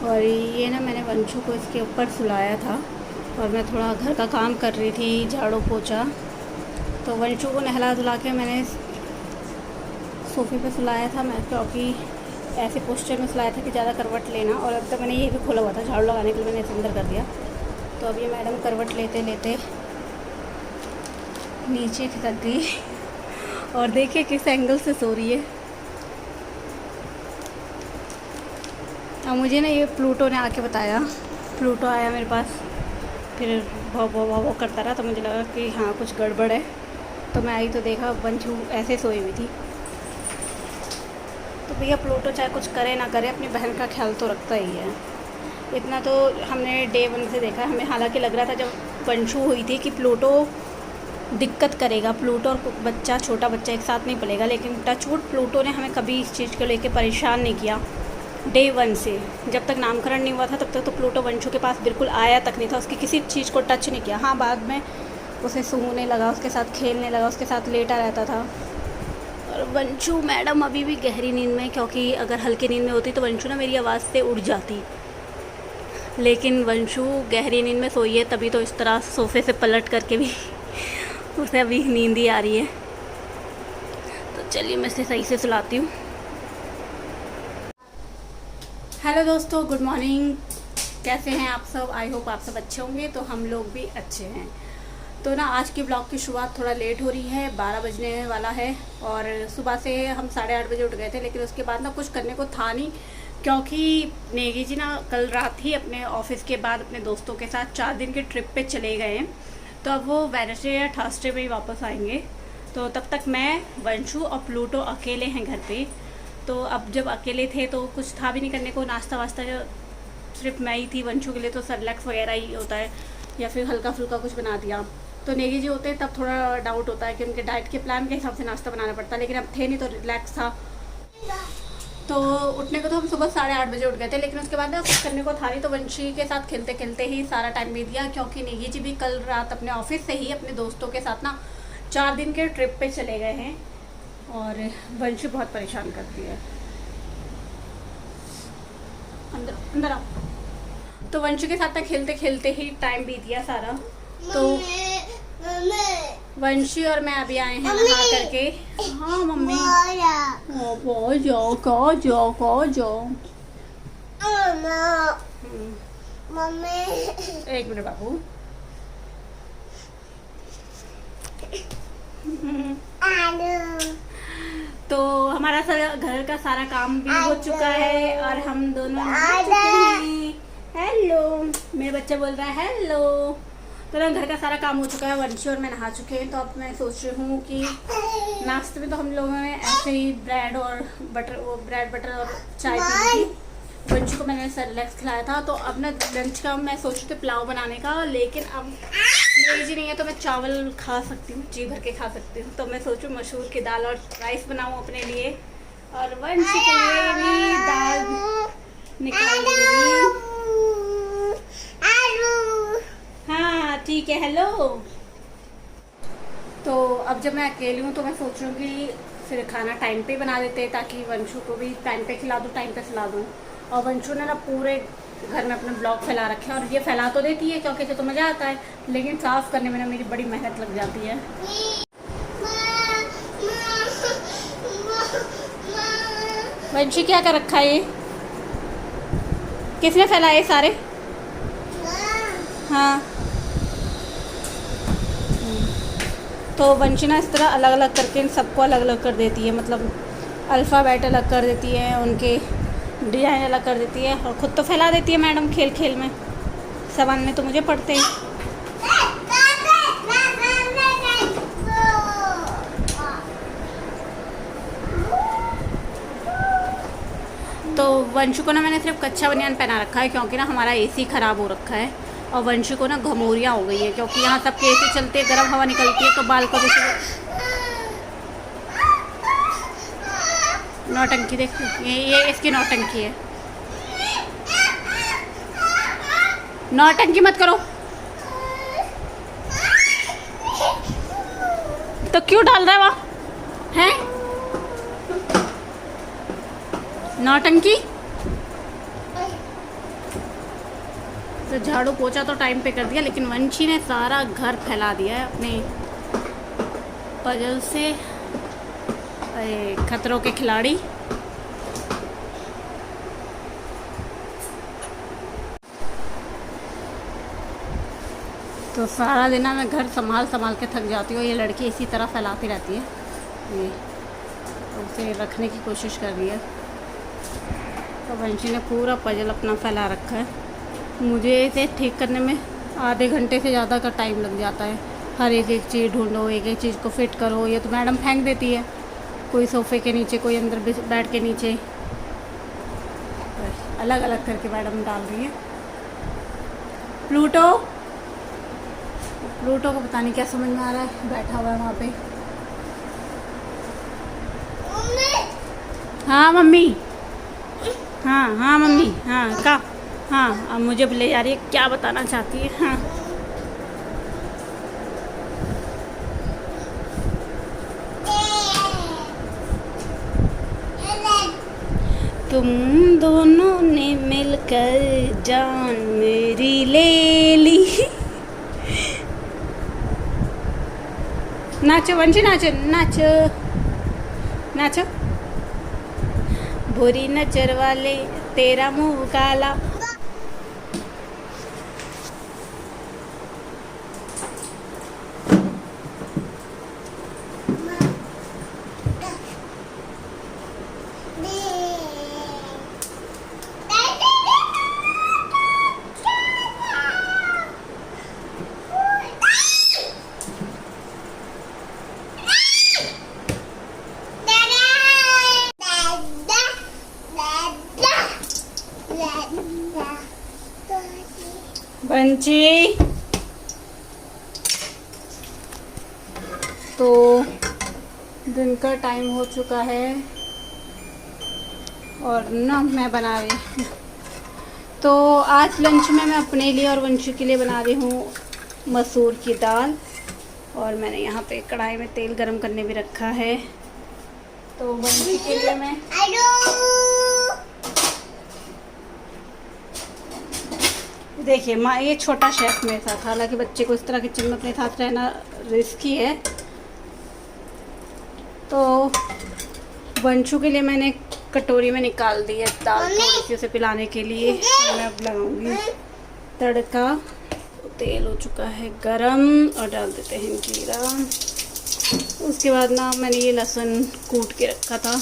और ये ना मैंने वंशु को इसके ऊपर सुलाया था और मैं थोड़ा घर का काम कर रही थी, झाड़ू पोछा। तो वंशु को नहला धुला के मैंने सोफ़े पे सुलाया था मैं, क्योंकि ऐसे पोस्चर में सुलाया था कि ज़्यादा करवट लेना। और अब तक मैंने ये भी खोला हुआ था झाड़ू लगाने के लिए, मैंने इसे अंदर कर दिया। तो अब ये मैडम करवट लेते लेते नीचे खिसक गई और देखिए किस एंगल से सो रही है। अब मुझे ना ये प्लूटो ने आके बताया, प्लूटो आया मेरे पास, फिर भौ भौ भौ भौ करता रहा। तो मुझे लगा कि हाँ कुछ गड़बड़ है। तो मैं आई तो देखा वंशु ऐसे सोई हुई थी। तो भैया प्लूटो चाहे कुछ करे ना करे अपनी बहन का ख्याल तो रखता ही है। इतना तो हमने डे 1 से देखा। हमें हालांकि लग रहा था जब वंशु हुई थी कि प्लूटो दिक्कत करेगा, प्लूटो और बच्चा, छोटा बच्चा एक साथ नहीं पलेगा, लेकिन टचवुड प्लूटो ने हमें कभी इस चीज़ को लेके परेशान नहीं किया। डे 1 से जब तक नामकरण नहीं हुआ था तब तक तो प्लूटो वंशु के पास बिल्कुल आया तक नहीं था, उसकी किसी चीज़ को टच नहीं किया। हाँ, बाद में उसे सूंघने लगा, उसके साथ खेलने लगा, उसके साथ लेटा रहता था। और वंशु मैडम अभी भी गहरी नींद में, क्योंकि अगर हल्की नींद में होती तो वंशु ना मेरी आवाज़ से उठ जाती, लेकिन वंशु गहरी नींद में सोई है, तभी तो इस तरह सोफ़े से पलट करके भी उसे अभी नींद ही आ रही है। तो चलिए मैं इसे सही से सुलाती हूँ। हेलो दोस्तों, गुड मॉर्निंग। कैसे हैं आप सब? आई होप आप सब अच्छे होंगे। तो हम लोग भी अच्छे हैं। तो ना आज की ब्लॉग की शुरुआत थोड़ा लेट हो रही है, 12 बजने वाला है। और सुबह से हम 8:30 बजे उठ गए थे, लेकिन उसके बाद ना कुछ करने को था नहीं, क्योंकि नेगी जी ना कल रात ही अपने ऑफिस के बाद अपने दोस्तों के साथ 4 दिन के ट्रिप पे चले गए हैं। तो अब वो वेडनेसडे या थर्सडे में ही वापस आएंगे। तो तब तक मैं, वंशु और प्लूटो अकेले हैं घर पे। तो अब जब अकेले थे तो कुछ था भी नहीं करने को, नाश्ता वास्ता सिर्फ मैं ही थी। वंशु के लिए तो सरलेक्स वगैरह ही होता है, या फिर हल्का फुल्का कुछ बना दिया। तो नेगी जी होते हैं तब थोड़ा डाउट होता है कि उनके डाइट के प्लान के हिसाब से नाश्ता बनाना पड़ता है, लेकिन अब थे नहीं तो रिलैक्स था। तो उठने को तो हम सुबह 8:30 बजे उठ गए थे, लेकिन उसके बाद ना कुछ करने को था नहीं। तो वंशी के साथ खेलते खेलते ही सारा टाइम बीत गया, क्योंकि नेगी जी भी कल रात अपने ऑफिस से ही अपने दोस्तों के साथ ना 4 दिन के ट्रिप पे चले गए हैं। और वंशी बहुत परेशान करती है। अंदर अंदर आओ। तो वंशु के साथ खेलते खेलते ही टाइम बीत गया सारा। तो वंशी और मैं अभी आए हैं नहा करके। हाँ मम्मी, जाओ मम्मी, एक मिनट बाबू। तो हमारा सारा घर का सारा काम भी हो चुका है और हम दोनों नहा चुके हैं। हेलो, मेरा बच्चा बोल रहा है हेलो। तो ना घर का सारा काम हो चुका है, वंशी और मैं नहा चुके हैं। तो अब मैं सोच रही हूँ कि नाश्ते में तो हम लोगों ने ऐसे ही ब्रेड बटर और चाय पी थी। वंशी को मैंने सरलेक्स खिलाया था। तो अब ना लंच का मैं सोच रही थी पुलाव बनाने का, लेकिन अब मेरी जी नहीं है तो मैं चावल खा सकती हूँ, जी भर के खा सकती हूँ। तो मैं सोचूँ मसूर की दाल और राइस बनाऊँ अपने लिए, और वंशी के लिए भी दाल निकाल दूँगी। हाँ ठीक है, हेलो। तो अब जब मैं अकेली हूँ तो मैं सोच रही हूँ कि फिर खाना टाइम पे बना देते, ताकि वंशु को भी टाइम पे खिला दूँ, टाइम पे खिला दूँ। और वंशु ने ना पूरे घर में अपना ब्लॉग फैला रखे हैं, और ये फैला तो देती है क्योंकि इसे तो मज़ा आता है, लेकिन साफ़ करने में ना मेरी बड़ी मेहनत लग जाती है। वंशु क्या कर रखा है ये? किसने फैलाए सारे? हाँ, तो वंशी ना इस तरह अलग अलग करके इन सबको अलग अलग कर देती है, मतलब अल्फ़ाबेट अलग कर देती है, उनके डिज़ाइन अलग कर देती है, और ख़ुद तो फैला देती है मैडम खेल खेल में। सामान में तो मुझे पढ़ते हैं। तो वंशु को ना मैंने सिर्फ कच्चा बनियान पहना रखा है, क्योंकि ना हमारा एसी ख़राब हो रखा है, और वंशु को ना घमौरियाँ हो गई है, क्योंकि यहाँ सबके एसी चलते हैं, गर्म हवा निकलती है, तो बाल को जैसे नौटंकी देख, ये इसकी नौटंकी है। नौटंकी मत करो। तो क्यों डाल रहा है वहाँ हैं? नौटंकी तो झाड़ू पोछा तो टाइम पे कर दिया, लेकिन वंशी ने सारा घर फैला दिया है अपने पजल से। खतरों के खिलाड़ी। तो सारा दिन मैं घर संभाल संभाल के थक जाती हूँ। ये लड़की इसी तरह फैलाती रहती है, ये उसे रखने की कोशिश कर रही है। तो वंशी ने पूरा पजल अपना फैला रखा है। मुझे इसे ठीक करने में आधे घंटे से ज़्यादा का टाइम लग जाता है। हर एक एक चीज़ ढूंढो, एक एक चीज़ को फिट करो। ये तो मैडम फेंक देती है, कोई सोफ़े के नीचे, कोई अंदर बेड के नीचे, अलग अलग करके मैडम डाल रही है। प्लूटो को पता नहीं क्या समझ में आ रहा है, बैठा हुआ है वहाँ पे। हाँ मम्मी, हाँ मम्मी, हाँ का, हाँ अब मुझे ले जा रही है, क्या बताना चाहती है। हाँ तुम दोनों ने मिलकर जान मेरी ले ली। नाचो वंशी, नाचो नाचो नाचो। बुरी नजर वाले तेरा मुंह काला। बंची तो दिन का टाइम हो चुका है और ना मैं बना रही हूँ। तो आज लंच में मैं अपने लिए और वंशु के लिए बना रही हूँ मसूर की दाल। और मैंने यहाँ पे कढ़ाई में तेल गरम करने भी रखा है। तो वंशु के लिए मैं देखिए माँ, ये छोटा शेफ मेरे साथ, हालांकि बच्चे को इस तरह किचन में अपने साथ रहना रिस्की है। तो वंशु के लिए मैंने कटोरी में निकाल दी है दाल, थोड़ी सी उसे पिलाने के लिए। मैं अब लगाऊंगी तड़का। तेल हो चुका है गरम और डाल देते हैं जीरा। उसके बाद ना मैंने ये लहसुन कूट के रखा था,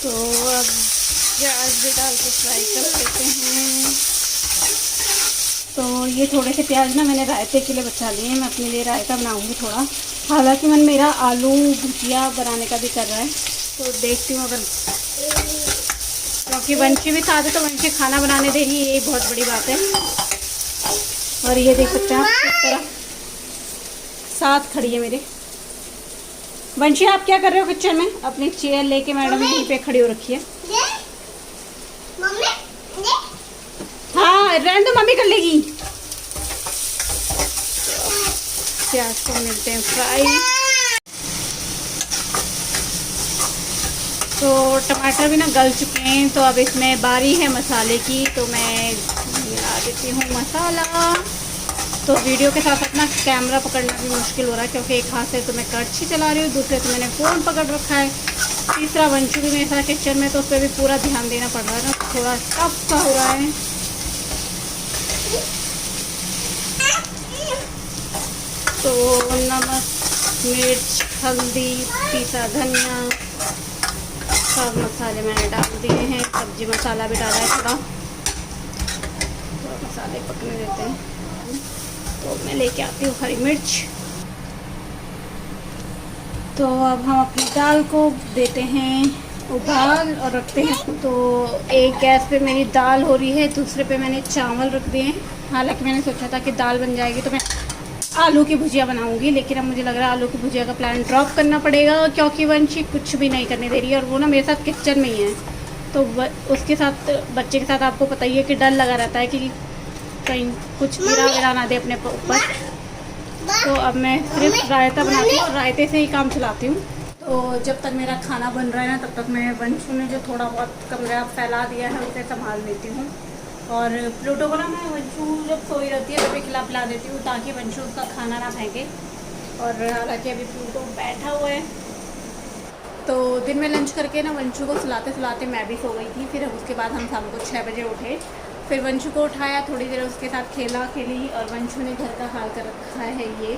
तो अब प्याज भी डाल के फ्राई कर लेते हैं। तो ये थोड़े से प्याज ना मैंने रायते के लिए बचा लिए हैं। मैं अपने लिए रायता बनाऊंगी थोड़ा। हालांकि मन मेरा आलू भुजिया बनाने का भी कर रहा है, तो देखती हूँ अगर, क्योंकि वंशी भी साथ है तो वंशी खाना बनाने दे रही है, ये बहुत बड़ी बात है। और ये देख सकते हैं आप किस तरह साथ खड़ी है मेरे। वंशी आप क्या कर रहे हो किचन में? अपनी चेयर लेके मैडम यहीं पे खड़ी हो रखी है। हाँ रहने दो, मम्मी कर लेगी। प्याज को मिलते हैं फ्राई। तो टमाटर भी ना गल चुके हैं, तो अब इसमें बारी है मसाले की, तो मैं मिला देती हूँ मसाला। तो वीडियो के साथ अपना कैमरा पकड़ना भी मुश्किल हो रहा है, क्योंकि एक हाथ से तो मैं कड़छी चला रही हूँ, दूसरे से मैंने फ़ोन पकड़ रखा है, तीसरा वंशु भी मेरे साथ किचन में, तो उस पर भी पूरा ध्यान देना पड़ रहा है ना, थोड़ा टफ सा हो रहा है। तो नमक, मिर्च, हल्दी, पिसा धनिया, सब मसाले मैंने डाल दिए हैं। सब्जी मसाला भी डाला है थोड़ा, तो मसाले पकने देते हैं। तो मैं लेके आती हूँ हरी मिर्च। तो अब हम अपनी दाल को देते हैं उबाल और रखते हैं। तो एक गैस पे मेरी दाल हो रही है, दूसरे पे मैंने चावल रख दिए हैं। हालांकि मैंने सोचा था कि दाल बन जाएगी तो मैं आलू की भुजिया बनाऊंगी, लेकिन अब मुझे लग रहा है आलू की भुजिया का प्लान ड्रॉप करना पड़ेगा, क्योंकि वंशी कुछ भी नहीं करने दे रही है और वो ना मेरे साथ किचन में ही है। तो उसके साथ, बच्चे के साथ आपको पता ही है कि डर लगा रहता है कि कहीं कुछ गिरा विरा ना दे अपने ऊपर। तो अब मैं सिर्फ रायता बनाती हूँ और रायते से ही काम चलाती हूँ। तो जब तक मेरा खाना बन रहा है ना, तब तक मैं वंशु ने जो थोड़ा बहुत कमरा फैला दिया है उसे संभाल लेती हूँ। और प्लूटो को ना मैं वंशु जब सोई रहती है तभी खिला पिला देती हूँ ताकि वंशु उसका खाना ना फेंके। और हालांकि अभी प्लूटो बैठा हुआ है। तो दिन में लंच करके ना वंशु को सुलाते सुलाते मैं भी सो गई थी। फिर उसके बाद हम शाम को 6 बजे उठे। फिर वंशु को उठाया, थोड़ी देर उसके साथ खेली। और वंशु ने घर का हाल कर रखा है, ये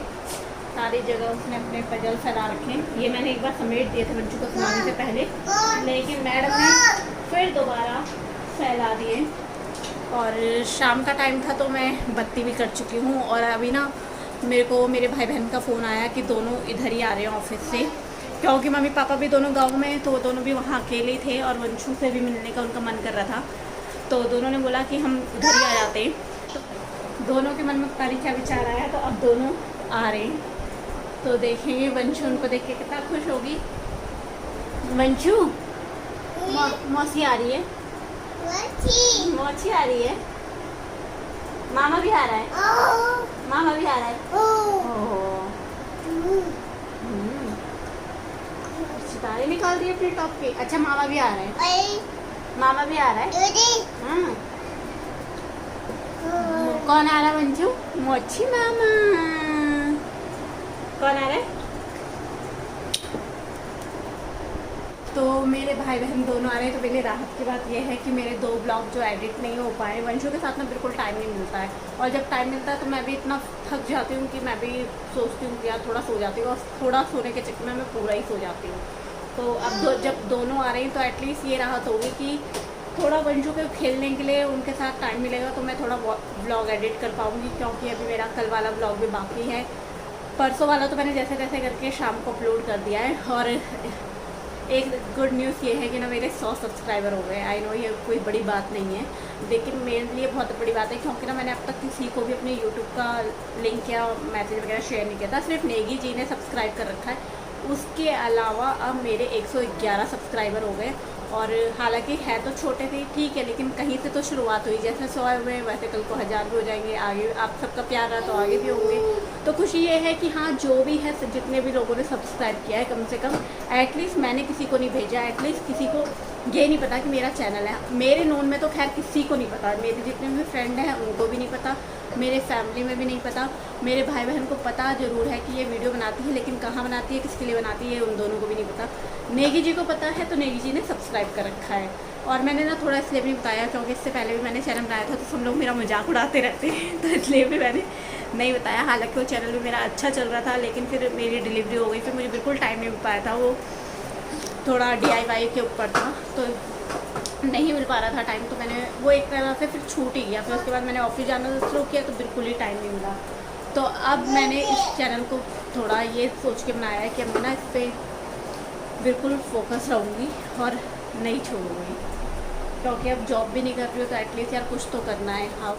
सारी जगह उसने अपने पजल फैला रखे। ये मैंने एक बार समेट दिए थे वंशु को सुलाने से पहले, लेकिन मैडम ने फिर दोबारा फैला दिए। और शाम का टाइम था तो मैं बत्ती भी कर चुकी हूँ। और अभी ना मेरे को मेरे भाई बहन का फ़ोन आया कि दोनों इधर ही आ रहे हैं ऑफिस से, क्योंकि मम्मी पापा भी दोनों गांव में हैं, तो दोनों भी वहाँ अकेले थे और वंशु से भी मिलने का उनका मन कर रहा था। तो दोनों ने बोला कि हम उधर ही आ जाते हैं। तो दोनों के मन में पता नहीं क्या विचार आया, तो अब दोनों आ रहे हैं। तो देखेंगे वंशु उनको देख के कितना खुश होगी। वंशु, मौसी आ रही है, मौसी आ रही है, मामा भी आ रहा है, मामा भी आ रहा है। सितारे निकाल दिए अपने टॉप के। अच्छा, मामा भी आ रहा है, मामा भी आ रहा है। हाँ, कौन आ रहा है वंशु? मोची मामा। कौन आ रहा है? तो मेरे भाई बहन दोनों आ रहे हैं। तो मेरी राहत की बात यह है कि मेरे 2 ब्लॉग जो एडिट नहीं हो पाए, वंशु के साथ में बिल्कुल टाइम नहीं मिलता है। और जब टाइम मिलता है तो मैं भी इतना थक जाती हूँ कि मैं भी सोचती हूँ कि यार थोड़ा सो जाती हूँ, और थोड़ा सोने के चक्कर में मैं पूरा ही सो जाती हूँ। तो अब जब दोनों आ रहे हैं तो एटलीस्ट ये राहत होगी कि थोड़ा वंशु के खेलने के लिए उनके साथ टाइम मिलेगा, तो मैं थोड़ा ब्लॉग एडिट कर पाऊँगी। क्योंकि अभी मेरा कल वाला ब्लॉग भी बाकी है। परसों वाला तो मैंने जैसे तैसे करके शाम को अपलोड कर दिया है। और एक गुड न्यूज़ ये है कि ना मेरे 100 सब्सक्राइबर हो गए। आई नो ये कोई बड़ी बात नहीं है, लेकिन मेरे लिए बहुत बड़ी बात है, क्योंकि ना मैंने अब तक किसी को भी अपने यूट्यूब का लिंक या मैसेज वगैरह शेयर नहीं किया था। सिर्फ नेगी जी ने सब्सक्राइब कर रखा है। उसके अलावा अब मेरे 111 सब्सक्राइबर हो गए। और हालांकि है तो छोटे थे, ठीक है, लेकिन कहीं से तो शुरुआत हुई। जैसे 100 हुए वैसे कल को 1000 भी हो जाएंगे। आगे आप सबका प्यार रहा तो आगे भी होंगे। तो खुशी ये है कि हाँ, जो भी है, जितने भी लोगों ने सब्सक्राइब किया है, कम से कम एटलीस्ट मैंने किसी को नहीं भेजा, एटलीस्ट किसी को ये नहीं पता कि मेरा चैनल है। मेरे नोन में तो खैर किसी को नहीं पता, मेरे जितने भी फ्रेंड हैं उनको भी नहीं पता, मेरे फैमिली में भी नहीं पता। मेरे भाई बहन को पता ज़रूर है कि ये वीडियो बनाती है, लेकिन कहाँ बनाती है, किसके लिए बनाती है, उन दोनों को भी नहीं पता। नेगी जी को पता है, तो नेगी जी ने सब्सक्राइब कर रखा है। और मैंने ना थोड़ा इसलिए भी बताया क्योंकि इससे पहले भी मैंने चैनल बनाया था तो सब लोग मेरा मजाक उड़ाते रहते हैं, तो इसलिए भी मैंने नहीं बताया। हालांकि वो चैनल भी मेरा अच्छा चल रहा था, लेकिन फिर मेरी डिलीवरी हो गई, फिर मुझे बिल्कुल टाइम नहीं मिल पाया था। वो थोड़ा DIY के ऊपर था, तो नहीं मिल पा रहा था टाइम। तो मैंने वो एक तरह से फिर छूट ही गया। फिर उसके बाद मैंने ऑफिस जाना शुरू किया तो बिल्कुल ही टाइम नहीं मिला। तो अब मैंने इस चैनल को थोड़ा ये सोच के बनाया है कि अब मैं ना इस पर बिल्कुल फोकस रहूँगी और नहीं छोड़ूँगी, क्योंकि अब जॉब भी नहीं कर रही हो तो एटलीस्ट यार कुछ तो करना है। हाँ,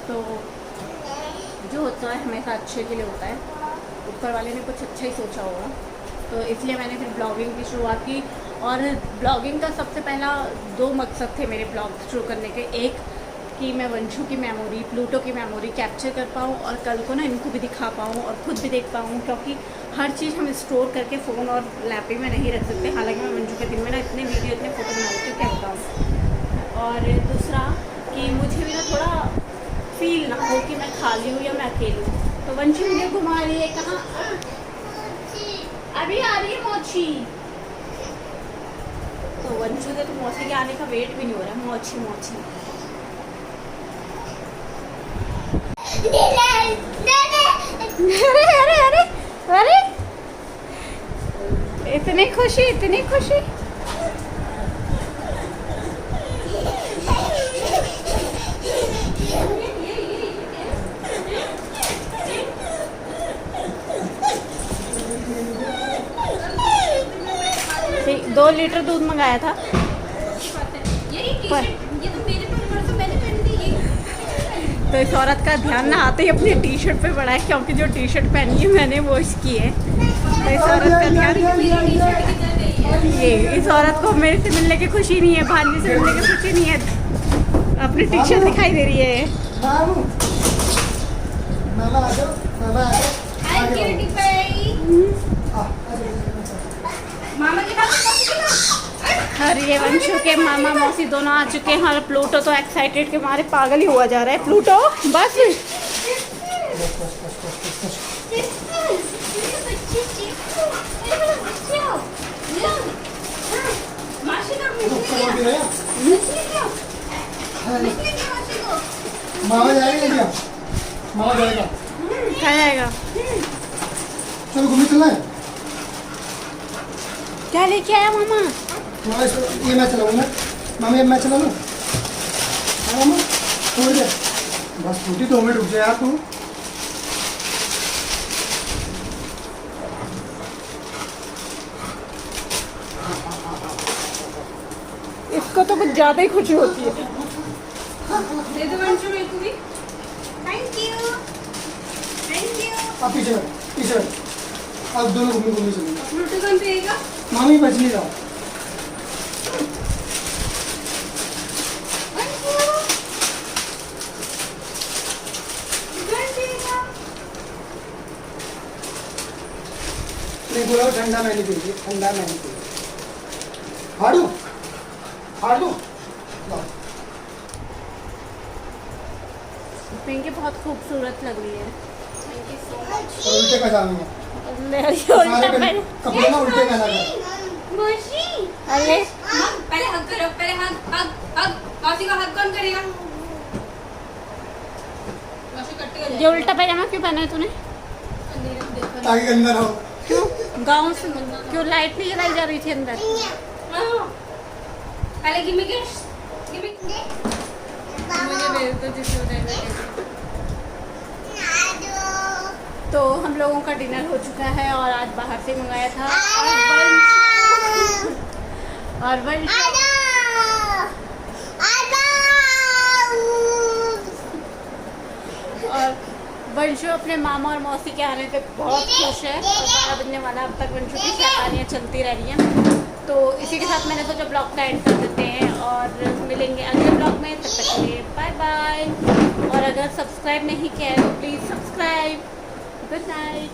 तो जो होता है हमेशा अच्छे के लिए होता है, ऊपर वाले ने कुछ अच्छा ही सोचा होगा। तो इसलिए मैंने फिर ब्लॉगिंग की शुरुआत की। और ब्लॉगिंग का सबसे पहला 2 मकसद थे मेरे ब्लॉग शुरू करने के। एक कि मैं वंशु की मेमोरी, प्लूटो की मेमोरी कैप्चर कर पाऊँ और कल को ना इनको भी दिखा पाऊँ और ख़ुद भी देख पाऊँ, क्योंकि हर चीज़ हम स्टोर करके फ़ोन और लैपटॉप में नहीं रख सकते। हालांकि मैं वंशु के दिन में ना इतने वीडियो, इतने फ़ोटो बना लेती हूँ, क्या बताऊँ। और दूसरा कि मुझे भी ना थोड़ा फील ना हो कि मैं खाली हूँ या मैं अकेली हूँ। तो वंशु मुझे घुमा रही है, कहाँ अभी आ रही है मोची। तो वंशु के तो मौसी के आने का वेट भी नहीं हो रहा है। मोची मोची अरे अरे अरे अरे, इतनी खुशी, इतनी खुशी। ठीक, 2 लीटर दूध मंगाया था। तो इस औरत का ध्यान ना आते ही अपनी टी-शर्ट पे पड़ा है, क्योंकि जो टी-शर्ट पहनी है मैंने वो इसकी है। तो इस औरत का ध्यान ये इस औरत को मेरे से मिलने की खुशी नहीं है, भांजी से मिलने की खुशी नहीं है। अपनी टी-शर्ट दिखाई दे रही है। मामा आ जाओ, मामा आ जाओ। मामा के पास और ये वंशु के मामा मौसी दोनों आ चुके हैं और प्लूटो तो एक्साइटेड के मारे पागल ही हुआ जा रहा है। प्लूटो बस मामा जाएगा क्या? मामा जाएगा। क्या जाएगा? चलो घूमने चलना है। क्या लेके आया मामा? मामा ये मैं चलाऊंगा। मामा ये मैं चला लूँ। हाँ मामा छोड़ दे। बस छोटी 2 मिनट रुक जाए यार तू। इसको तो कुछ ज्यादा ही खुशी होती है। दे दो वंशु मेरे को भी। Thank you. आप पीछे बैठ। आप दोनों घूमने चलेंगे। फ्रूटी कौन पिएगा? मामी बच नहीं रहा। नहीं बोला ठंडा मैं नहीं पीती, ठंडा मैं नहीं पीती। हार दो। पिंकी बहुत खूबसूरत लग रही है। Thank you so much. उल्टे का जाऊंगा। उल्टा पहन। कपड़े ना उल्टे पहना कर। मौसी। अरे पहले हग करो, पहले हग। मौसी को हग कौन करेगा? मौसी कट्टी हो जाएगी। ये उल्टा पैजामा क्यों पहना है तूने? अंधेरे में देखो। ताकि अंदर हो। क्यों? गाँव से क्यों लाइट नहीं जलाई जा रही थी अंदर? हाँ। पहले गिव मी किस। मुझे दे दो जिसको देना है। तो हम लोगों का डिनर हो चुका है और आज बाहर से मंगाया था और वंशु अपने मामा और मौसी के आने से बहुत खुश है और 12 बजने वाला अब तक वंशु की शैतानियाँ चलती रह रही हैं। तो इसी के साथ मैंने सोचा ब्लॉग का एंड कर देते हैं और मिलेंगे अगले ब्लॉग में। तब तक के लिए बाय बाय। और अगर सब्सक्राइब नहीं किया है तो प्लीज़ सब्सक्राइब। Good night.